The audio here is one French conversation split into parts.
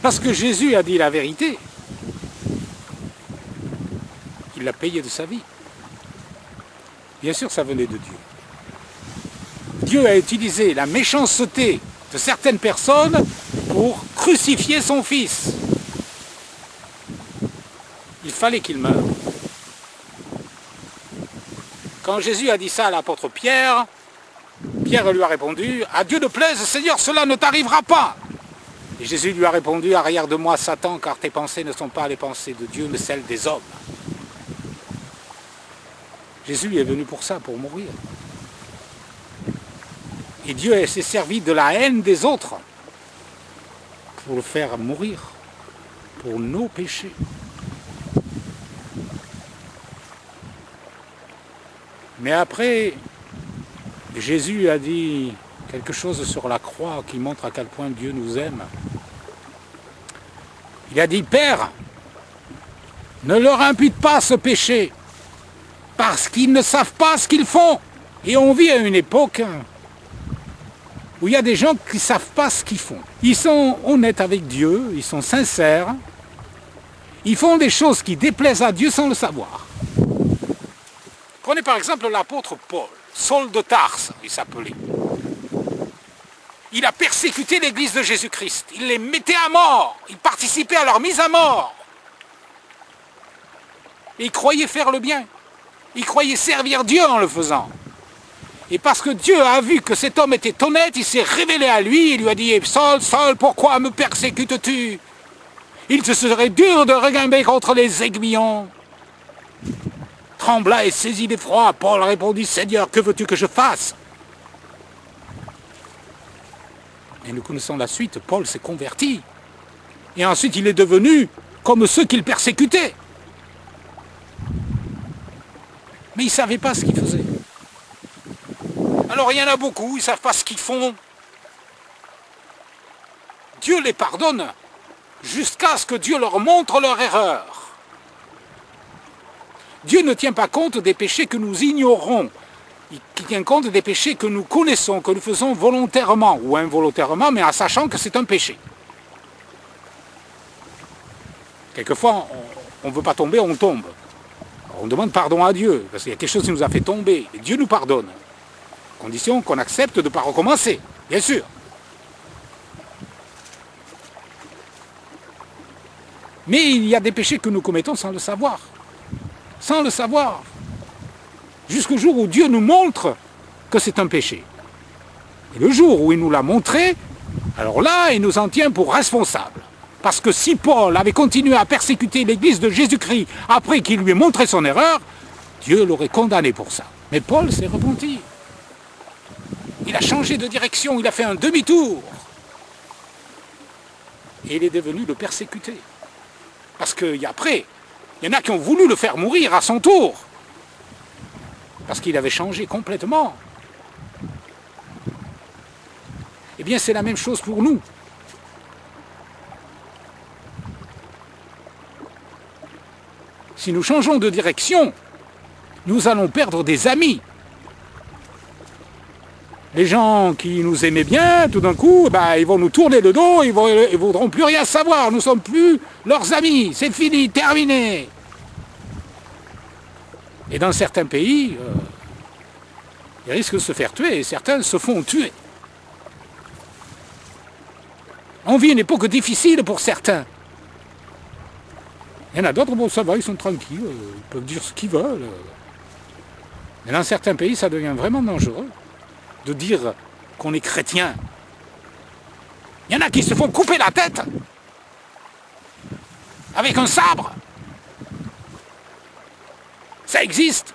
Parce que Jésus a dit la vérité. Il l'a payé de sa vie. Bien sûr, ça venait de Dieu. Dieu a utilisé la méchanceté de certaines personnes pour crucifier son Fils. Il fallait qu'il meure. Quand Jésus a dit ça à l'apôtre Pierre, Pierre lui a répondu « À Dieu ne plaise, Seigneur, cela ne t'arrivera pas !» Et Jésus lui a répondu « Arrière de moi, Satan, car tes pensées ne sont pas les pensées de Dieu, mais celles des hommes. » Jésus est venu pour ça, pour mourir. Et Dieu s'est servi de la haine des autres pour le faire mourir, pour nos péchés. Mais après, Jésus a dit quelque chose sur la croix qui montre à quel point Dieu nous aime. Il a dit, Père, ne leur impute pas ce péché, parce qu'ils ne savent pas ce qu'ils font. Et on vit à une époque où il y a des gens qui ne savent pas ce qu'ils font. Ils sont honnêtes avec Dieu, ils sont sincères, ils font des choses qui déplaisent à Dieu sans le savoir. Prenez par exemple l'apôtre Paul, Saul de Tarse, il s'appelait. Il a persécuté l'église de Jésus-Christ, il les mettait à mort, il participait à leur mise à mort. Et il croyait faire le bien, il croyait servir Dieu en le faisant. Et parce que Dieu a vu que cet homme était honnête, il s'est révélé à lui, il lui a dit « Saul, Saul, pourquoi me persécutes-tu? Il te serait dur de regimber contre les aiguillons. » Trembla et saisi d'effroi, Paul répondit « Seigneur, que veux-tu que je fasse ?» Et nous connaissons la suite, Paul s'est converti. Et ensuite il est devenu comme ceux qu'il persécutait. Mais il ne savait pas ce qu'il faisait. Alors il y en a beaucoup, ils ne savent pas ce qu'ils font. Dieu les pardonne jusqu'à ce que Dieu leur montre leur erreur. Dieu ne tient pas compte des péchés que nous ignorons. Il tient compte des péchés que nous connaissons, que nous faisons volontairement ou involontairement, mais en sachant que c'est un péché. Quelquefois, on ne veut pas tomber, on tombe. On demande pardon à Dieu, parce qu'il y a quelque chose qui nous a fait tomber. Et Dieu nous pardonne. Condition qu'on accepte de ne pas recommencer, bien sûr. Mais il y a des péchés que nous commettons sans le savoir. Sans le savoir. Jusqu'au jour où Dieu nous montre que c'est un péché. Et le jour où il nous l'a montré, alors là, il nous en tient pour responsables. Parce que si Paul avait continué à persécuter l'église de Jésus-Christ après qu'il lui ait montré son erreur, Dieu l'aurait condamné pour ça. Mais Paul s'est repenti. Il a changé de direction, il a fait un demi-tour. Et il est devenu le persécuté. Parce qu'après, il y en a qui ont voulu le faire mourir à son tour. Parce qu'il avait changé complètement. Eh bien, c'est la même chose pour nous. Si nous changeons de direction, nous allons perdre des amis. Les gens qui nous aimaient bien, tout d'un coup, ils vont nous tourner le dos, ils ne voudront plus rien savoir, nous ne sommes plus leurs amis, c'est fini, terminé. Et dans certains pays, ils risquent de se faire tuer, et certains se font tuer. On vit une époque difficile pour certains. Il y en a d'autres, bon ça va, ils sont tranquilles, ils peuvent dire ce qu'ils veulent. Mais dans certains pays, ça devient vraiment dangereux de dire qu'on est chrétien. Il y en a qui se font couper la tête avec un sabre. Ça existe.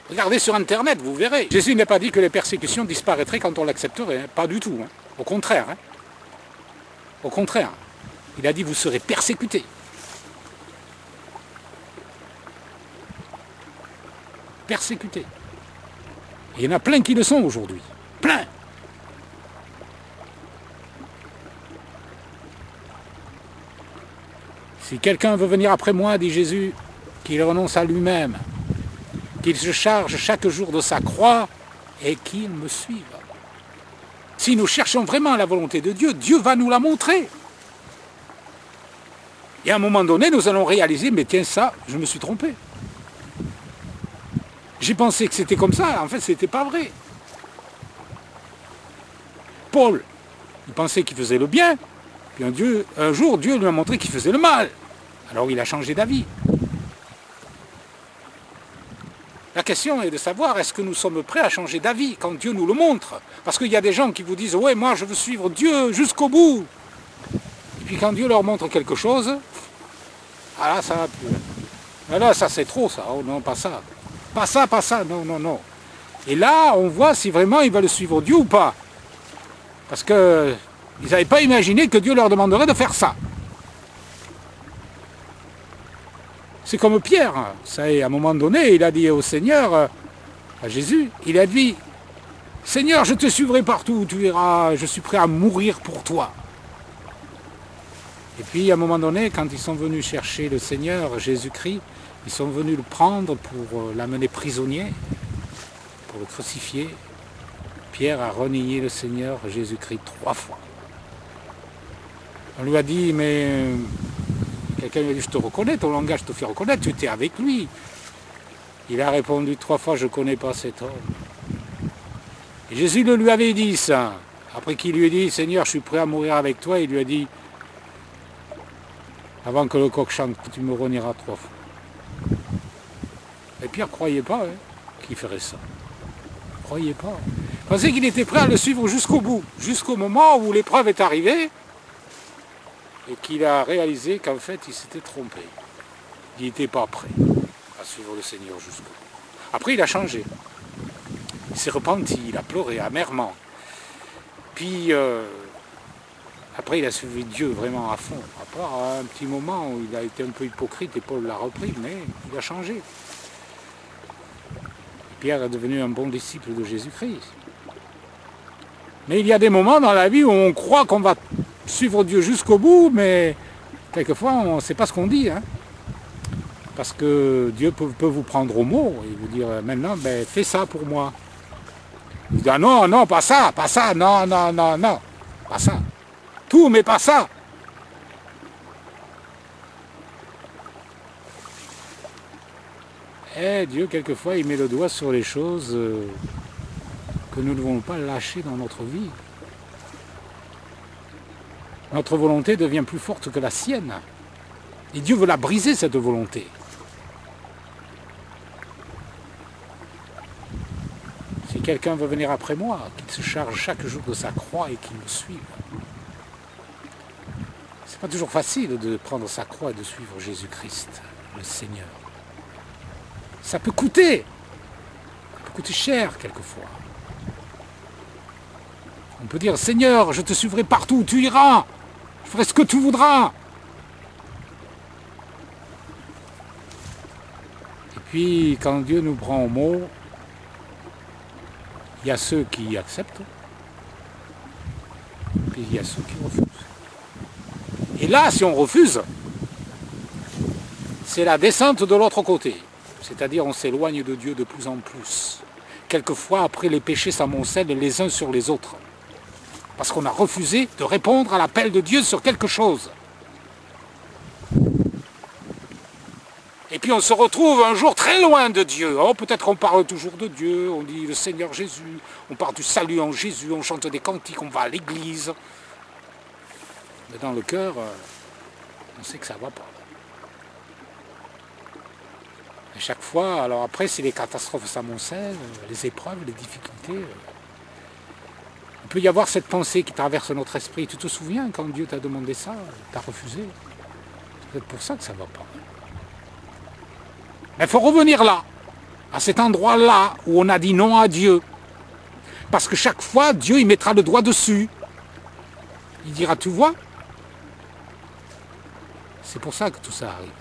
Regardez sur Internet, vous verrez. Jésus n'a pas dit que les persécutions disparaîtraient quand on l'accepterait. Hein. Pas du tout. Hein. Au contraire. Hein. Au contraire. Il a dit vous serez persécutés. Persécutés. Et il y en a plein qui le sont aujourd'hui. Plein. Si quelqu'un veut venir après moi, dit Jésus, qu'il renonce à lui-même, qu'il se charge chaque jour de sa croix et qu'il me suive. Si nous cherchons vraiment la volonté de Dieu, Dieu va nous la montrer. Et à un moment donné, nous allons réaliser, mais tiens ça, je me suis trompé. J'ai pensé que c'était comme ça, en fait c'était pas vrai. Paul, il pensait qu'il faisait le bien, puis un jour Dieu lui a montré qu'il faisait le mal. Alors il a changé d'avis. La question est de savoir, est-ce que nous sommes prêts à changer d'avis quand Dieu nous le montre? Parce qu'il y a des gens qui vous disent, ouais, moi je veux suivre Dieu jusqu'au bout. Et puis quand Dieu leur montre quelque chose, ah là, ça va plus. Ah là, ça c'est trop ça, oh non, pas ça. Pas ça, pas ça, non, non, non. Et là, on voit si vraiment ils veulent suivre Dieu ou pas. Parce qu'ils n'avaient pas imaginé que Dieu leur demanderait de faire ça. C'est comme Pierre, ça, à un moment donné, il a dit au Seigneur, à Jésus, il a dit, Seigneur, je te suivrai partout où tu iras, je suis prêt à mourir pour toi. Et puis à un moment donné, quand ils sont venus chercher le Seigneur, Jésus-Christ, ils sont venus le prendre pour l'amener prisonnier, pour le crucifier. Pierre a renié le Seigneur Jésus-Christ 3 fois. On lui a dit, mais quelqu'un lui a dit, je te reconnais, ton langage te fait reconnaître, tu étais avec lui. Il a répondu 3 fois, je ne connais pas cet homme. Et Jésus le lui avait dit ça. Après qu'il lui ait dit, Seigneur, je suis prêt à mourir avec toi, il lui a dit, avant que le coq chante, tu me renieras 3 fois. Et Pierre ne croyait pas qu'il ferait ça. Il ne croyait pas. Il pensait qu'il était prêt à le suivre jusqu'au bout, jusqu'au moment où l'épreuve est arrivée et qu'il a réalisé qu'en fait il s'était trompé. Il n'était pas prêt à suivre le Seigneur jusqu'au bout. Après il a changé. Il s'est repenti, il a pleuré amèrement. Puis après il a suivi Dieu vraiment à fond. À part un petit moment où il a été un peu hypocrite et Paul l'a repris, mais il a changé. Pierre est devenu un bon disciple de Jésus-Christ. Mais il y a des moments dans la vie où on croit qu'on va suivre Dieu jusqu'au bout, mais quelquefois on ne sait pas ce qu'on dit. Parce que Dieu peut vous prendre au mot et vous dire maintenant, ben, fais ça pour moi. Il dit, ah non, non, pas ça, non, non, non, non, pas ça. Tout, mais pas ça. Et Dieu, quelquefois, il met le doigt sur les choses que nous ne devons pas lâcher dans notre vie. Notre volonté devient plus forte que la sienne. Et Dieu veut la briser, cette volonté. Si quelqu'un veut venir après moi, qu'il se charge chaque jour de sa croix et qu'il me suive. C'est pas toujours facile de prendre sa croix et de suivre Jésus-Christ, le Seigneur. Ça peut coûter cher quelquefois. On peut dire, Seigneur, je te suivrai partout où tu iras, je ferai ce que tu voudras. Et puis, quand Dieu nous prend au mot, il y a ceux qui acceptent, puis il y a ceux qui refusent. Et là, si on refuse, c'est la descente de l'autre côté. C'est-à-dire on s'éloigne de Dieu de plus en plus. Quelquefois, après, les péchés s'amoncellent les uns sur les autres. Parce qu'on a refusé de répondre à l'appel de Dieu sur quelque chose. Et puis on se retrouve un jour très loin de Dieu. Oh, peut-être on parle toujours de Dieu, on dit le Seigneur Jésus, on parle du salut en Jésus, on chante des cantiques, on va à l'église. Mais dans le cœur, on sait que ça ne va pas. Et chaque fois, alors après, si les catastrophes s'amoncellent, les épreuves, les difficultés, il peut y avoir cette pensée qui traverse notre esprit. Tu te souviens quand Dieu t'a demandé ça, t'as refusé? C'est peut-être pour ça que ça ne va pas. Mais il faut revenir là, à cet endroit-là où on a dit non à Dieu. Parce que chaque fois, Dieu il mettra le doigt dessus. Il dira, tu vois? C'est pour ça que tout ça arrive.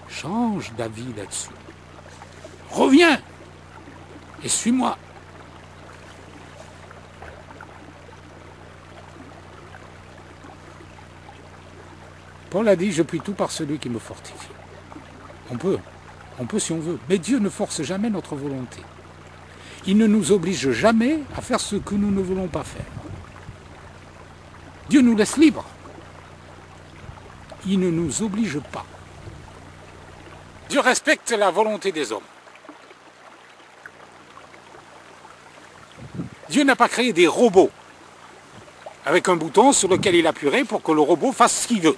Change d'avis là-dessus. Reviens et suis-moi. Paul a dit, je puis tout par celui qui me fortifie. On peut si on veut, mais Dieu ne force jamais notre volonté. Il ne nous oblige jamais à faire ce que nous ne voulons pas faire. Dieu nous laisse libres. il ne nous oblige pas. Dieu respecte la volonté des hommes. Dieu n'a pas créé des robots avec un bouton sur lequel il appuierait pour que le robot fasse ce qu'il veut.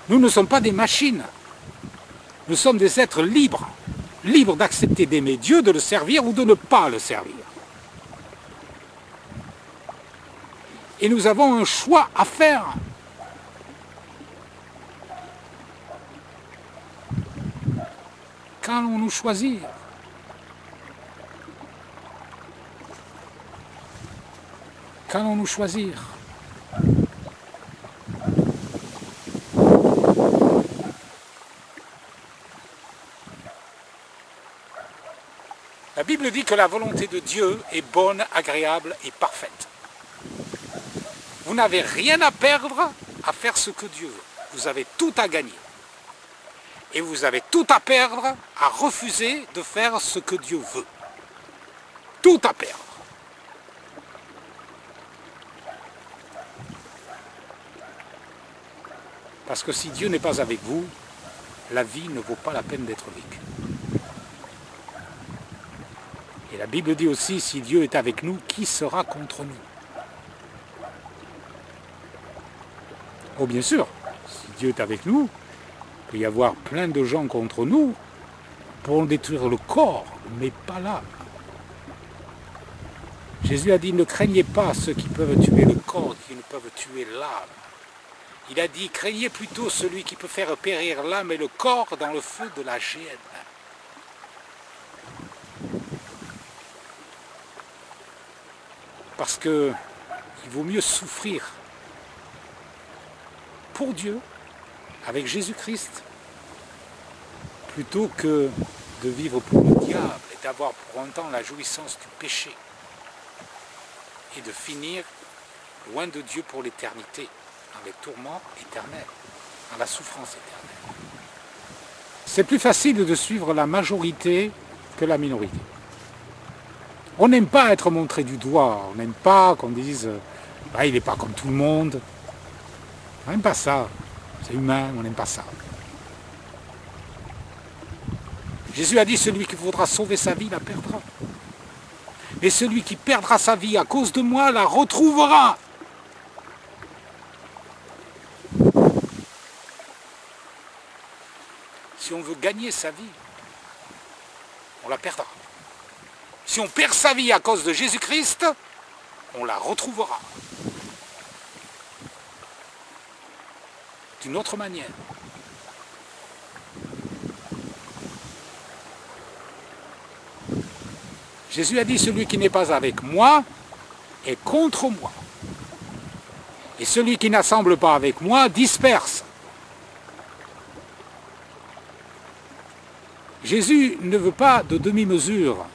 Nous ne sommes pas des machines. Nous sommes des êtres libres, libres d'accepter d'aimer Dieu, de le servir ou de ne pas le servir. Et nous avons un choix à faire. Qu'allons-nous choisir? Qu'allons-nous choisir? La Bible dit que la volonté de Dieu est bonne, agréable et parfaite. Vous n'avez rien à perdre à faire ce que Dieu veut. Vous avez tout à gagner. Et vous avez tout à perdre à refuser de faire ce que Dieu veut. Tout à perdre. Parce que si Dieu n'est pas avec vous, la vie ne vaut pas la peine d'être vécue. Et la Bible dit aussi, si Dieu est avec nous, qui sera contre nous? Oh bien sûr, si Dieu est avec nous, il peut y avoir plein de gens contre nous pour détruire le corps, mais pas l'âme. Jésus a dit, ne craignez pas ceux qui peuvent tuer le corps, qui ne peuvent tuer l'âme. Il a dit, craignez plutôt celui qui peut faire périr l'âme et le corps dans le feu de la géhenne. Parce que il vaut mieux souffrir pour Dieu, avec Jésus-Christ, plutôt que de vivre pour le diable et d'avoir pour un temps la jouissance du péché et de finir loin de Dieu pour l'éternité, dans les tourments éternels, dans la souffrance éternelle. C'est plus facile de suivre la majorité que la minorité. On n'aime pas être montré du doigt, on n'aime pas qu'on dise ah, il n'est pas comme tout le monde. On n'aime pas ça, c'est humain, on n'aime pas ça. Jésus a dit, celui qui voudra sauver sa vie la perdra. Et celui qui perdra sa vie à cause de moi la retrouvera. Si on veut gagner sa vie, on la perdra. Si on perd sa vie à cause de Jésus-Christ, on la retrouvera. D'une autre manière. Jésus a dit, celui qui n'est pas avec moi est contre moi. Et celui qui n'assemble pas avec moi disperse. Jésus ne veut pas de demi-mesure.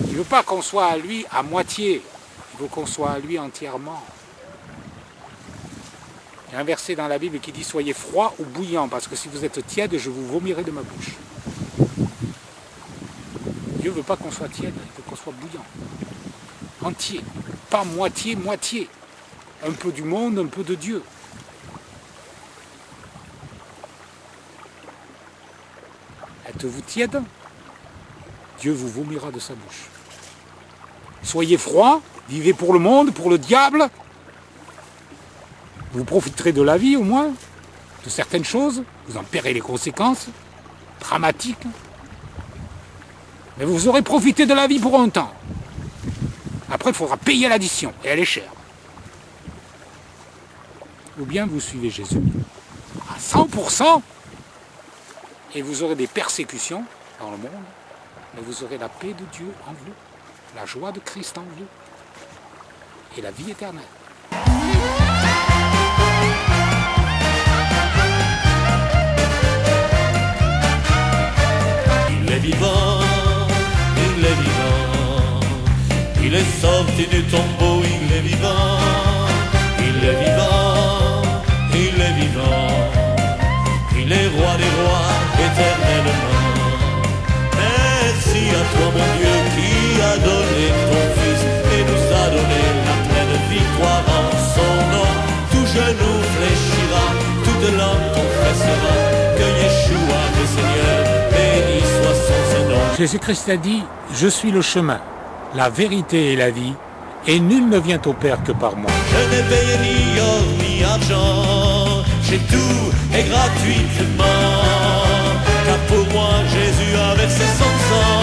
Il ne veut pas qu'on soit à lui à moitié. Il veut qu'on soit à lui entièrement. Il y a un verset dans la Bible qui dit « Soyez froid ou bouillant, parce que si vous êtes tiède, je vous vomirai de ma bouche. » Dieu ne veut pas qu'on soit tiède, il veut qu'on soit bouillant. Entier. Pas moitié-moitié. Un peu du monde, un peu de Dieu. Êtes-vous tiède? Dieu vous vomira de sa bouche. Soyez froid, vivez pour le monde, pour le diable. Vous profiterez de la vie au moins, de certaines choses, vous en paierez les conséquences, dramatiques. Mais vous aurez profité de la vie pour un temps. Après, il faudra payer l'addition, et elle est chère. Ou bien vous suivez Jésus à 100%, et vous aurez des persécutions dans le monde, mais vous aurez la paix de Dieu en vous, la joie de Christ en vous, et la vie éternelle. Il est vivant, il est vivant, il est sorti du tombeau, il est vivant, il est vivant, il est vivant, il est roi des rois éternellement. Merci à toi mon Dieu qui a donné ton Fils et nous a donné la pleine victoire en son Jésus-Christ a dit, je suis le chemin, la vérité et la vie, et nul ne vient au Père que par moi. Je n'ai payé ni or ni argent, j'ai tout et gratuitement. Car pour moi Jésus a versé son sang,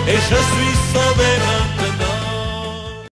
et je suis sauvé